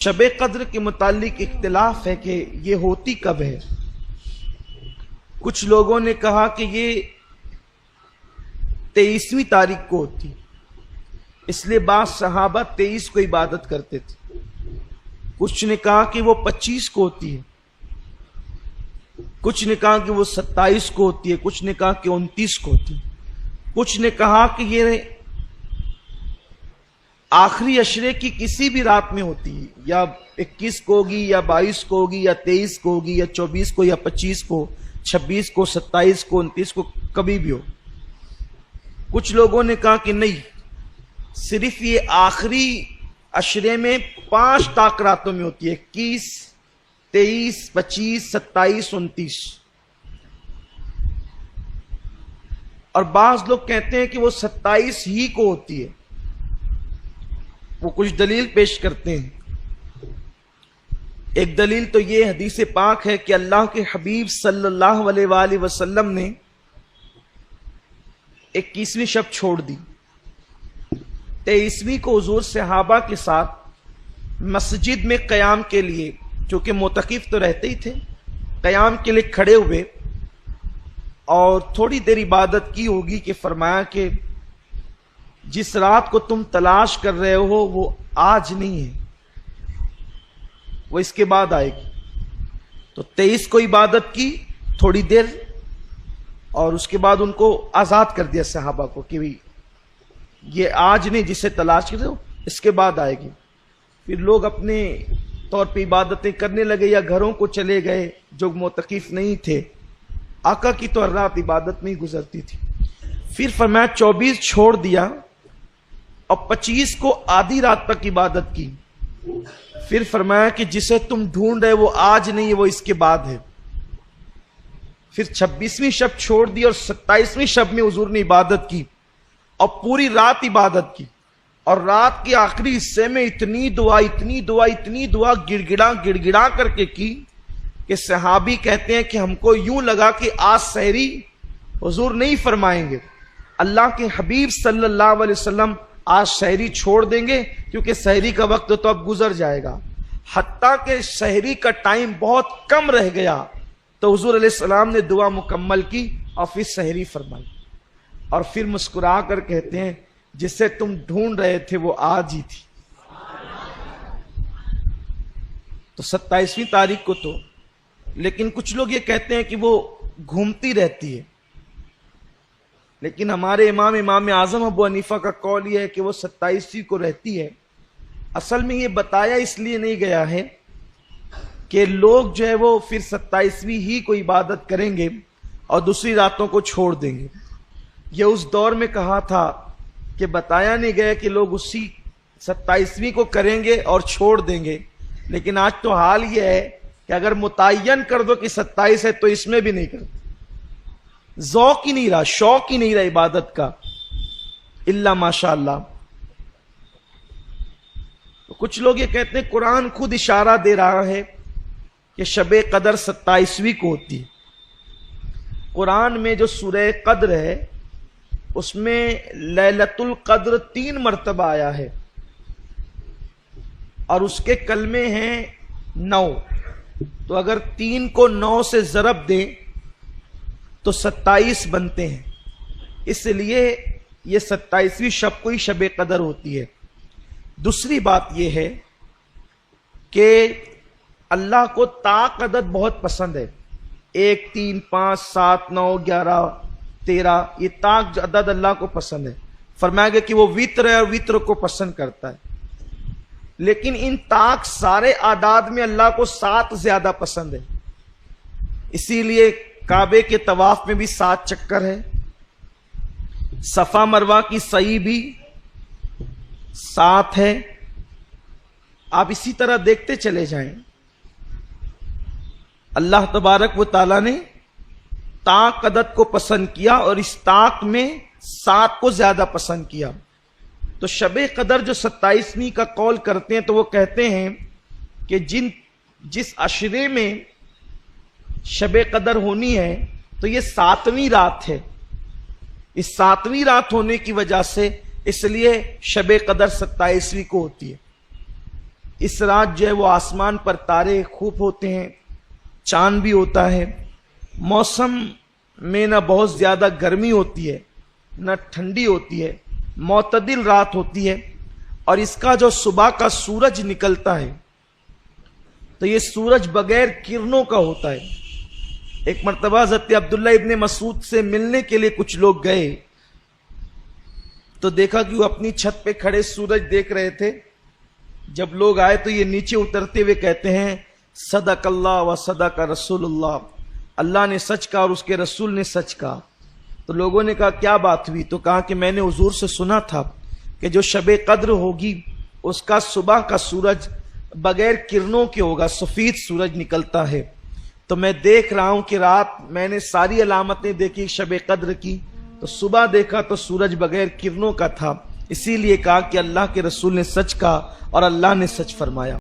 شب قدر کے متعلق اختلاف ہے کہ یہ ہوتی کب ہے۔ کچھ لوگوں نے کہا کہ یہ 23ویں تاریخ کو ہوتی، اس لیے بعض صحابہ 23 کو عبادت کرتے تھے۔ کچھ نے کہا کہ وہ 25 کو ہوتی ہے، کچھ نے کہا کہ وہ 27 کو ہوتی ہے، کچھ نے کہا کہ 29 کو ہوتی ہے، کچھ نے کہا کہ یہ آخری عشرے کی کسی بھی رات میں ہوتی ہے، یا 21 کو ہوگی یا 22 کو ہوگی یا 23 کو ہوگی یا 24 کو یا 25 کو، 26 کو، 27 کو، 29 کو، کبھی بھی ہو۔ کچھ لوگوں نے کہا کہ نہیں، صرف یہ آخری عشرے میں 5 طاق راتوں میں ہوتی ہے، 21، 23، 25، 27، 29۔ اور بعض لوگ کہتے ہیں کہ وہ 27 ہی کو ہوتی ہے، وہ کچھ دلیل پیش کرتے ہیں۔ ایک دلیل تو یہ حدیث پاک ہے کہ اللہ کے حبیب صلی اللہ علیہ وآلہ وسلم نے 21ویں شب چھوڑ دی، 23ویں کو حضور صحابہ کے ساتھ مسجد میں قیام کے لیے، چونکہ معتکف تو رہتے ہی تھے، قیام کے لیے کھڑے ہوئے اور تھوڑی دیر عبادت کی ہوگی کہ فرمایا کہ جس رات کو تم تلاش کر رہے ہو وہ آج نہیں ہے، وہ اس کے بعد آئے گی۔ تو 23 کو عبادت کی تھوڑی دیر، اور اس کے بعد ان کو آزاد کر دیا صحابہ کو کہ یہ آج نہیں، جسے تلاش کر رہے ہو اس کے بعد آئے گی۔ پھر لوگ اپنے طور پہ عبادتیں کرنے لگے یا گھروں کو چلے گئے جو معتکف نہیں تھے۔ آقا کی تو ہر رات عبادت میں ہی گزرتی تھی۔ پھر فرمایا 24 چھوڑ دیا اور 25 کو آدھی رات تک عبادت کی۔ پھر فرمایا کہ جسے تم ڈھونڈ رہے وہ آج نہیں ہے، وہ اس کے بعد ہے۔ پھر 26ویں شب چھوڑ دی اور 27ویں شب میں حضور نے عبادت کی اور پوری رات عبادت کی، اور رات کے آخری حصے میں اتنی دعا گڑ گڑا کر کے کی کہ صحابی کہتے ہیں کہ ہم کو یوں لگا کہ آج سحری حضور نہیں فرمائیں گے، اللہ کے حبیب صلی اللہ علیہ وسلم آج سحری چھوڑ دیں گے، کیونکہ سحری کا وقت تو اب گزر جائے گا۔ حتیٰ کہ سحری کا ٹائم بہت کم رہ گیا تو حضور علیہ السلام نے دعا مکمل کی اور پھر سحری فرمائی، اور پھر مسکرا کر کہتے ہیں جسے تم ڈھونڈ رہے تھے وہ آج ہی تھی۔ تو 27ویں تاریخ کو تو، لیکن کچھ لوگ یہ کہتے ہیں کہ وہ گھومتی رہتی ہے، لیکن ہمارے امام اعظم ابو حنیفہ کا قول یہ ہے کہ وہ 27ویں کو رہتی ہے۔ اصل میں یہ بتایا اس لیے نہیں گیا ہے کہ لوگ جو ہے وہ پھر 27ویں ہی کو عبادت کریں گے اور دوسری راتوں کو چھوڑ دیں گے۔ یہ اس دور میں کہا تھا کہ بتایا نہیں گیا کہ لوگ اسی 27ویں کو کریں گے اور چھوڑ دیں گے، لیکن آج تو حال یہ ہے کہ اگر متعین کر دو کہ 27 ہے تو اس میں بھی نہیں کرتے، ذوق ہی نہیں رہا، شوق ہی نہیں رہا عبادت کا، الا ماشاء اللہ۔ کچھ لوگ یہ کہتے ہیں قرآن خود اشارہ دے رہا ہے کہ شب قدر 27ویں کو ہوتی ہے۔ قرآن میں جو سورہ قدر ہے اس میں لیلۃ القدر 3 مرتبہ آیا ہے، اور اس کے کلمے ہیں 9، تو اگر 3 کو 9 سے ضرب دیں تو 27 بنتے ہیں، اس لیے یہ 27ویں شب کو ہی شب قدر ہوتی ہے۔ دوسری بات یہ ہے کہ اللہ کو طاق عدد بہت پسند ہے، 1، 3، 5، 7، 9، 11، 13، یہ طاق عدد اللہ کو پسند ہے۔ فرمایا گیا کہ وہ وتر ہے اور وتر کو پسند کرتا ہے، لیکن ان طاق سارے اعداد میں اللہ کو 7 زیادہ پسند ہے، اسی لیے کعبے کے طواف میں بھی 7 چکر ہے، صفا مروہ کی سعی بھی 7 ہے۔ آپ اسی طرح دیکھتے چلے جائیں، اللہ تبارک و تعالیٰ نے طاق عدد کو پسند کیا اور اس طاق میں 7 کو زیادہ پسند کیا۔ تو شب قدر جو 27ویں کا قول کرتے ہیں تو وہ کہتے ہیں کہ جس عشرے میں شب قدر ہونی ہے تو یہ 7ویں رات ہے، اس 7ویں رات ہونے کی وجہ سے اس لیے شب قدر 27ویں کو ہوتی ہے۔ اس رات جو ہے وہ آسمان پر تارے خوب ہوتے ہیں، چاند بھی ہوتا ہے، موسم میں نہ بہت زیادہ گرمی ہوتی ہے نہ ٹھنڈی ہوتی ہے، معتدل رات ہوتی ہے، اور اس کا جو صبح کا سورج نکلتا ہے تو یہ سورج بغیر کرنوں کا ہوتا ہے۔ ایک مرتبہ حضرت عبداللہ ابن مسعود سے ملنے کے لیے کچھ لوگ گئے تو دیکھا کہ وہ اپنی چھت پہ کھڑے سورج دیکھ رہے تھے۔ جب لوگ آئے تو یہ نیچے اترتے ہوئے کہتے ہیں صدق اللہ و صدق رسول اللہ، اللہ نے سچ کہا اور اس کے رسول نے سچ کہا۔ تو لوگوں نے کہا کیا بات ہوئی؟ تو کہا کہ میں نے حضور سے سنا تھا کہ جو شب قدر ہوگی اس کا صبح کا سورج بغیر کرنوں کے ہوگا، سفید سورج نکلتا ہے۔ تو میں دیکھ رہا ہوں کہ رات میں نے ساری علامتیں دیکھی شب قدر کی، تو صبح دیکھا تو سورج بغیر کرنوں کا تھا، اسی لیے کہا کہ اللہ کے رسول نے سچ کہا اور اللہ نے سچ فرمایا۔